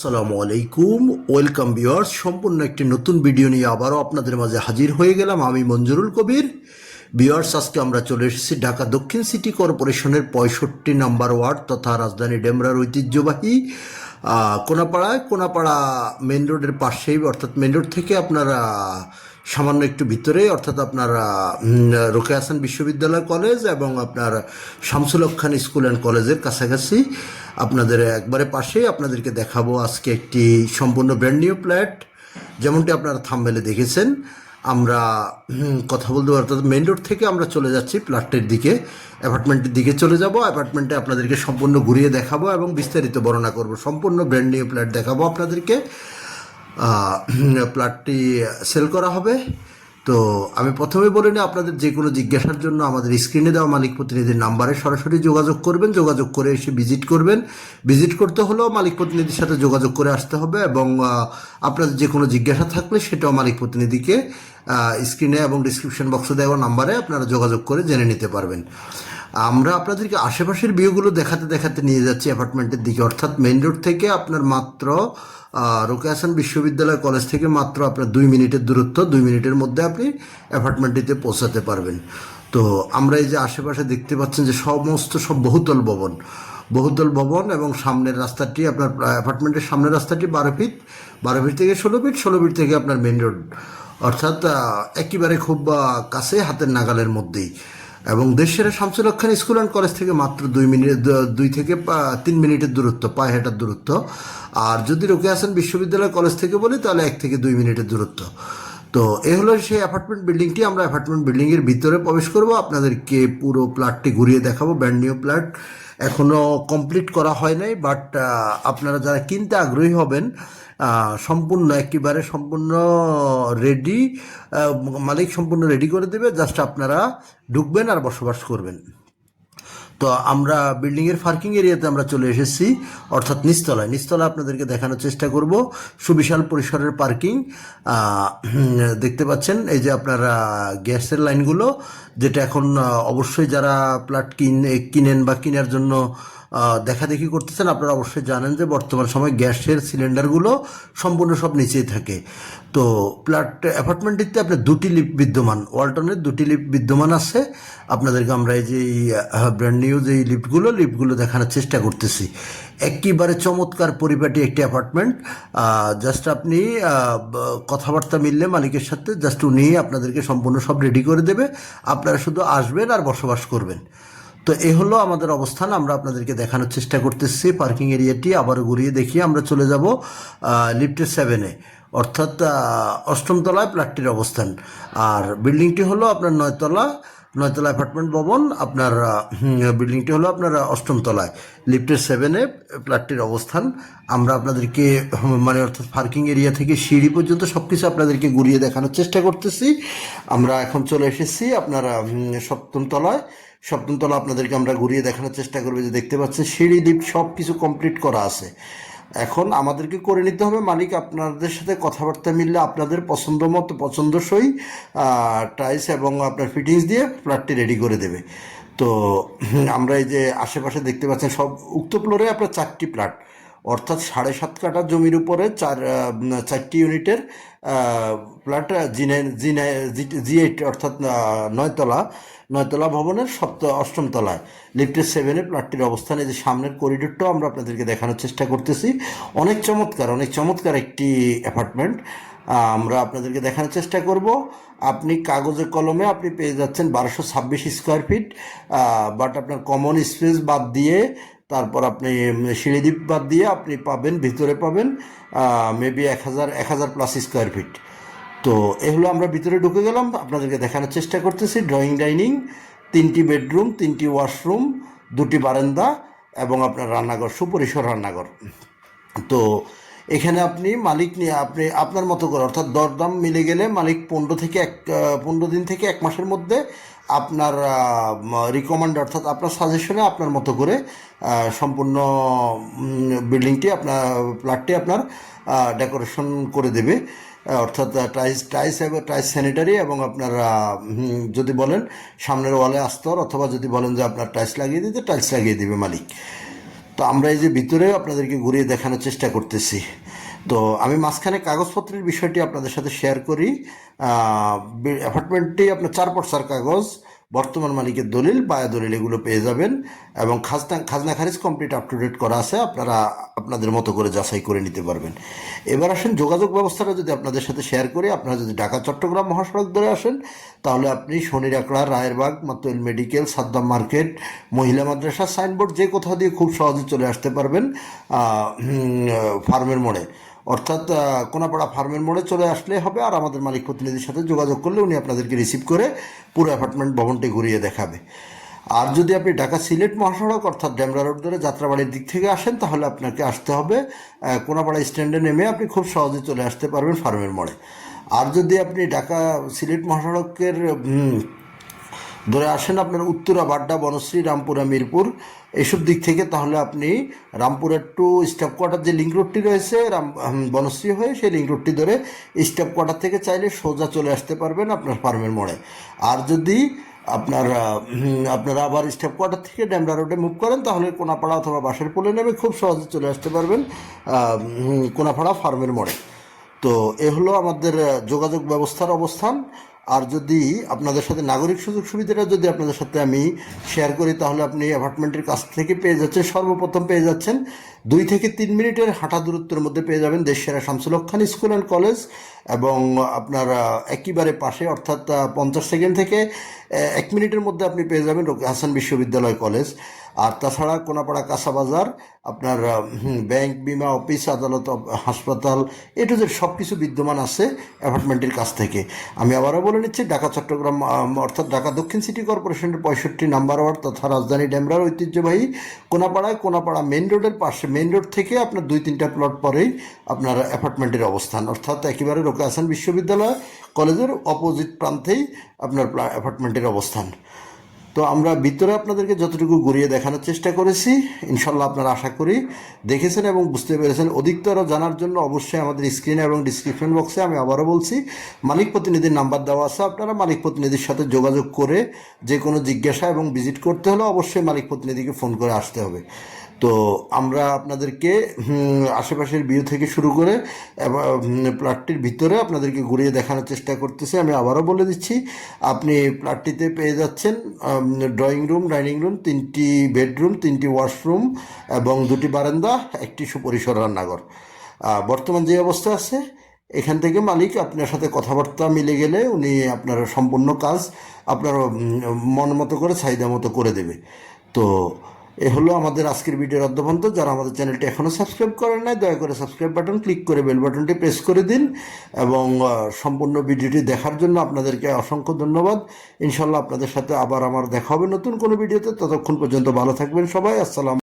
আসসালামু আলাইকুম, welcome viewers. সম্পূর্ণ একটি নতুন ভিডিও নিয়ে আবারও আপনাদের মাঝে হাজির হয়ে গেলাম আমি মঞ্জুরুল কবির। ভিউয়ার্স, আজকে আমরা চলে এসেছি ঢাকা দক্ষিণ সিটি কর্পোরেশনের 65 নম্বর ওয়ার্ড তথা রাজধানী ডেমরার ঐতিহ্যবাহী কোনাপাড়া মেন রোডের পাশেই, অর্থাৎ মেন রোড থেকে আপনারা সামান্য একটু ভিতরে, অর্থাৎ আপনার রোকেয়া হাসান বিশ্ববিদ্যালয় কলেজ এবং আপনার শামসুল হক খান স্কুল অ্যান্ড কলেজের কাছাকাছি আপনাদের একবারে পাশেই আপনাদেরকে দেখাবো আজকে একটি সম্পূর্ণ ব্র্যান্ড নিউ ফ্ল্যাট। যেমনটি আপনারা থাম্বনেলে দেখেছেন, আমরা কথা বলতে অর্থাৎ মেন রোড থেকে আমরা চলে যাচ্ছি ফ্ল্যাটের দিকে, অ্যাপার্টমেন্টের দিকে চলে যাব। অ্যাপার্টমেন্টে আপনাদেরকে সম্পূর্ণ ঘুরিয়ে দেখাবো এবং বিস্তারিত বর্ণনা করব। সম্পূর্ণ ব্র্যান্ড নিউ ফ্ল্যাট দেখাবো আপনাদেরকে। ফ্ল্যাটটি সেল করা হবে। তো আমি প্রথমে বলে নিই, আপনাদের যে কোনো জিজ্ঞাসার জন্য আমাদের স্ক্রিনে দেওয়া মালিক প্রতিনিধির নাম্বারে সরাসরি যোগাযোগ করবেন। যোগাযোগ করে এসে ভিজিট করবেন। ভিজিট করতে হলেও মালিক প্রতিনিধির সাথে যোগাযোগ করে আসতে হবে এবং আপনাদের যে কোনো জিজ্ঞাসা থাকলে সেটাও মালিক প্রতিনিধিকে স্ক্রিনে এবং ডিসক্রিপশন বক্সে দেওয়া নাম্বারে আপনারা যোগাযোগ করে জেনে নিতে পারবেন। আমরা আপনাদেরকে আশেপাশের ভিউগুলো দেখাতে দেখাতে নিয়ে যাচ্ছি অ্যাপার্টমেন্টের দিকে, অর্থাৎ মেইন রোড থেকে আপনার মাত্র রোকেয়া হাসান বিশ্ববিদ্যালয় কলেজ থেকে মাত্র আপনার 2 মিনিটের দূরত্ব। 2 মিনিটের মধ্যে আপনি অ্যাপার্টমেন্টটিতে পৌঁছাতে পারবেন। তো আমরা এই যে আশেপাশে দেখতে পাচ্ছেন যে সমস্ত সব বহুতল ভবন এবং সামনের রাস্তাটি আপনার অ্যাপার্টমেন্টের সামনের রাস্তাটি 12 ফিট থেকে 16 ফিট থেকে আপনার মেইন রোড, অর্থাৎ একেবারে খুব কাছে, হাতের নাগালের মধ্যেই। এবং দেশের শামসুল হক খান স্কুল অ্যান্ড কলেজ থেকে মাত্র 2 থেকে 3 মিনিটের দূরত্ব, পায়ে হেঁটার দূরত্ব। আর যদি রোকেয়া হাসান বিশ্ববিদ্যালয় কলেজ থেকে বলি তাহলে 1 থেকে 2 মিনিটের দূরত্ব। তো এ হলো সেই অ্যাপার্টমেন্ট বিল্ডিংটি। আমরা অ্যাপার্টমেন্ট বিল্ডিংয়ের ভিতরে প্রবেশ করব, আপনাদেরকে পুরো ফ্ল্যাটটি ঘুরিয়ে দেখাবো। ব্র্যান্ড নিউ ফ্ল্যাট, এখনও কমপ্লিট করা হয় নাই, বাট আপনারা যারা কিনতে আগ্রহী হবেন একেবারে সম্পূর্ণ রেডি, মালিক সম্পূর্ণ রেডি করে দেবে। জাস্ট আপনারা ঢুকবেন আর বসবাস করবেন। তো আমরা বিল্ডিংয়ের পার্কিং এরিয়াতে আমরা চলে এসেছি, অর্থাৎ নিচতলায় আপনাদেরকে দেখানোর চেষ্টা করব। সুবিশাল পরিসরের পার্কিং দেখতে পাচ্ছেন। এই যে আপনারা গ্যাসের লাইনগুলো, যেটা এখন অবশ্যই যারা ফ্ল্যাট কিনেন বা কেনার জন্য দেখাদেখি করতেছেন, আপনারা অবশ্যই জানেন যে বর্তমান সময় গ্যাসের সিলিন্ডারগুলো সম্পূর্ণ সব নিচেই থাকে। তো অ্যাপার্টমেন্টটিতে আপনার 2টি লিফট বিদ্যমান, ওয়ালটনের 2টি লিফট বিদ্যমান আছে। আপনাদেরকে আমরা এই যে ব্র্যান্ড নিউ যে লিফটগুলো দেখানোর চেষ্টা করতেছি। একেবারে চমৎকার পরিপাটি একটি অ্যাপার্টমেন্ট। জাস্ট আপনি কথাবার্তা মিললে মালিকের সাথে, জাস্ট উনি আপনাদেরকে সম্পূর্ণ সব রেডি করে দেবে। আপনারা শুধু আসবেন আর বসবাস করবেন। তো এ হলো আমাদের অবস্থান। আমরা আপনাদেরকে দেখানোর চেষ্টা করতেছি পার্কিং এরিয়াটি। আবারও ঘুরিয়ে দেখিয়ে আমরা চলে যাব লিফটের 7-এ, অর্থাৎ 8ম তলায় ফ্ল্যাটটির অবস্থান। আর বিল্ডিংটি হলো আপনার 9তলা অ্যাপার্টমেন্ট ভবন। আপনার বিল্ডিংটি হলো আপনার 8ম তলায়, লিফটের 7-এ ফ্ল্যাটটির অবস্থান। আমরা আপনাদেরকে অর্থাৎ পার্কিং এরিয়া থেকে সিঁড়ি পর্যন্ত সব কিছু আপনাদেরকে ঘুরিয়ে দেখানোর চেষ্টা করতেছি। আমরা এখন চলে এসেছি আপনার 7ম তলায়। 7ম তলা আপনাদেরকে আমরা ঘুরিয়ে দেখানোর চেষ্টা করবো। যে দেখতে পাচ্ছেন সিঁড়ি লিফট সব কিছু কমপ্লিট করা আছে। এখন আমাদেরকে করে নিতে হবে, মালিক আপনাদের সাথে কথাবার্তা মিললে আপনাদের পছন্দসই টাইলস এবং আপনার ফিটিংস দিয়ে ফ্ল্যাটটি রেডি করে দেবে। তো আমরা এই যে আশেপাশে দেখতে পাচ্ছেন সব উক্ত ফ্লোরে আপনার 4টি ফ্ল্যাট, অর্থাৎ 7.5 কাঠা জমির উপরে 4টি ইউনিটের ফ্ল্যাট G8, অর্থাৎ 9তলা ভবনের 8ম তলায় লিফটের 7-এ ফ্ল্যাটটির অবস্থান। এই যে সামনের করিডোরটাও আমরা আপনাদেরকে দেখানোর চেষ্টা করতেছি। অনেক চমৎকার একটি অ্যাপার্টমেন্ট আমরা আপনাদেরকে দেখানোর চেষ্টা করব। আপনি কাগজে কলমে আপনি পেয়ে যাচ্ছেন 1226 স্কোয়ার ফিট, বাট আপনার কমন স্পেস বাদ দিয়ে, তারপর আপনি সিঁড়িদ্বীপ বাদ দিয়ে আপনি ভিতরে পাবেন মেবি 1000 প্লাস স্কোয়ার ফিট। তো এগুলো আমরা ভিতরে ঢুকে গেলাম, আপনাদেরকে দেখানোর চেষ্টা করতেছি। ড্রয়িং ডাইনিং, 3টি বেডরুম, 3টি ওয়াশরুম, 2টি বারান্দা এবং আপনার রান্নাঘর, সুপরিসর রান্নাঘর। তো এখানে আপনি মালিক নিয়ে আপনি আপনার মতো করে, অর্থাৎ দরদাম মিলে গেলে মালিক 15 দিন থেকে 1 মাসের মধ্যে আপনার রিকমেন্ড, অর্থাৎ আপনার সাজেশনে আপনার মতো করে সম্পূর্ণ বিল্ডিংটি ফ্ল্যাটটি আপনার ডেকোরেশন করে দেবে। অর্থাৎ টাইলস স্যানিটারি এবং আপনার যদি বলেন সামনের ওয়ালে আস্তর, অথবা যদি বলেন যে আপনার টাইলস লাগিয়ে দিতে, টাইলস লাগিয়ে দেবে মালিক। তো আমরা এই যে ভিতরে আপনাদেরকে ঘুরিয়ে দেখানোর চেষ্টা করতেছি। তো আমি মাঝখানে কাগজপত্রের বিষয়টি আপনাদের সাথে শেয়ার করি। অ্যাপার্টমেন্টটি আপনার 4 পর্সার কাগজ, বর্তমান মালিকের দলিল, বায়া দলিল এগুলো পেয়ে যাবেন, এবং খাজনা খারিজ কমপ্লিট আপ টু ডেট করা আছে, আপনারা আপনাদের মতো করে যাচাই করে নিতে পারবেন। এবার আসেন যোগাযোগ ব্যবস্থাটা যদি আপনাদের সাথে শেয়ার করি। আপনারা যদি ঢাকা চট্টগ্রাম মহাসড়ক ধরে আসেন তাহলে আপনি শনিরাকড়া, রায়েরবাগ, মাতুয়েল মেডিকেল, সাদ্দাম মার্কেট, মহিলা মাদ্রাসা সাইনবোর্ড যে কোথাও দিয়ে খুব সহজে চলে আসতে পারবেন ফার্মের মোড়ে, অর্থাৎ কোনাপাড়া ফার্মের মোড়ে চলে আসলে হবে। আর আমাদের মালিক প্রতিনিধির সাথে যোগাযোগ করলে উনি আপনাদেরকে রিসিভ করে পুরো অ্যাপার্টমেন্ট ভবনটি ঘুরিয়ে দেখাবে। আর যদি আপনি ঢাকা সিলেট মহাসড়ক অর্থাৎ ডেমরা রোড ধরে যাত্রাবাড়ির দিক থেকে আসেন তাহলে আপনাকে আসতে হবে কোনাপাড়া স্ট্যান্ডে নেমে আপনি খুব সহজে চলে আসতে পারবেন ফার্মের মোড়ে। আর যদি আপনি ঢাকা সিলেট মহাসড়কের ধরে আসেন আপনার উত্তরা, বাড্ডা, বনশ্রী, রামপুরা, মিরপুর এইসব দিক থেকে, তাহলে আপনি রামপুরের টু স্টাফ কোয়ার্টার যে লিঙ্ক রোডটি রয়েছে বনশ্রী হয়ে সেই লিঙ্ক রোডটি ধরে স্টাফ কোয়ার্টার থেকে চাইলে সোজা চলে আসতে পারবেন আপনার ফার্মের মোড়ে। আর যদি আপনারা আবার স্টাফ কোয়ার্টার থেকে ডেমরা রোডে মুভ করেন তাহলে কোনাপাড়া অথবা বাঁশের পোলে নেমে খুব সহজে চলে আসতে পারবেন কোনাপাড়া ফার্মের মোড়ে। তো এ হলো আমাদের যোগাযোগ ব্যবস্থার অবস্থান। আর যদি আপনাদের সাথে নাগরিক সুযোগ সুবিধাটা যদি আপনাদের সাথে আমি শেয়ার করি তাহলে আপনি অ্যাপার্টমেন্টের কাছ থেকে পেয়ে যাচ্ছেন, সর্বপ্রথম পেয়ে যাচ্ছেন 2 থেকে 3 মিনিটের হাঁটা দূরত্বের মধ্যে পেয়ে যাবেন দেশসেরা শামসুল হক খান স্কুল অ্যান্ড কলেজ, এবং আপনার একেবারে পাশে অর্থাৎ 50 সেকেন্ড থেকে 1 মিনিটের মধ্যে আপনি পেয়ে যাবেন রোকেয়া হাসান বিশ্ববিদ্যালয় কলেজ। আর তাছাড়া কোনাপাড়া কাঁচা বাজার, আপনার ব্যাংক, বিমা অফিস, আদালত, হাসপাতাল, এ টু জেড সব কিছু বিদ্যমান আছে অ্যাপার্টমেন্টের কাছ থেকে। আমি আবারও বলে নিচ্ছি, ঢাকা চট্টগ্রাম অর্থাৎ ঢাকা দক্ষিণ সিটি কর্পোরেশনের 65 নম্বর ওয়ার্ড তথা রাজধানী ডেমরার ঐতিহ্যবাহী কোনাপাড়া মেন রোডের পাশে, মেন রোড থেকে আপনার 2-3টা প্লট পরেই আপনার অ্যাপার্টমেন্টের অবস্থান, অর্থাৎ একেবারে রোকেয়া হাসান বিশ্ববিদ্যালয় কলেজের অপোজিট প্রান্তেই আপনার অ্যাপার্টমেন্টের অবস্থান। তো আমরা ভিতরে আপনাদেরকে যতটুকু ঘুরিয়ে দেখানোর চেষ্টা করেছি, ইনশাল্লাহ আপনারা আশা করি দেখেছেন এবং বুঝতে পেরেছেন। অধিকতর জানার জন্য অবশ্যই আমাদের স্ক্রিনে এবং ডিসক্রিপশন বক্সে, আমি আবারও বলছি, মালিক প্রতিনিধির নাম্বার দেওয়া আছে। আপনারা মালিক প্রতিনিধির সাথে যোগাযোগ করে যে কোনো জিজ্ঞাসা এবং ভিজিট করতে হলে অবশ্যই মালিক প্রতিনিধিকে ফোন করে আসতে হবে। তো আমরা আপনাদেরকে আশেপাশের ভিউ থেকে শুরু করে প্লটটির ভিতরে আপনাদেরকে ঘুরিয়ে দেখানোর চেষ্টা করতেছি। আমি আবারও বলে দিচ্ছি, আপনি প্লটটিতে পেয়ে যাচ্ছেন ড্রয়িং রুম, ডাইনিং রুম, 3টি বেডরুম, 3টি ওয়াশরুম এবং 2টি বারান্দা, একটি সুপরিসর রান্নাঘর। বর্তমান যে অবস্থা আছে, এখান থেকে মালিক আপনার সাথে কথাবার্তা মিলে গেলে উনি আপনার সম্পূর্ণ কাজ আপনার মন মতো করে, চাহিদা মতো করে দেবে। তো এ হলো আমাদের আজকের ভিডিওর অধ্যবন্ত। যারা আমাদের চ্যানেলটি এখনও সাবস্ক্রাইব করেন নাই, দয়া করে সাবস্ক্রাইব বাটন ক্লিক করে বেল বাটনটি প্রেস করে দিন, এবং সম্পূর্ণ ভিডিওটি দেখার জন্য আপনাদেরকে অসংখ্য ধন্যবাদ। ইনশাল্লাহ আপনাদের সাথে আবার আমার দেখা হবে নতুন কোনো ভিডিওতে। ততক্ষণ পর্যন্ত ভালো থাকবেন সবাই। আসসালাম।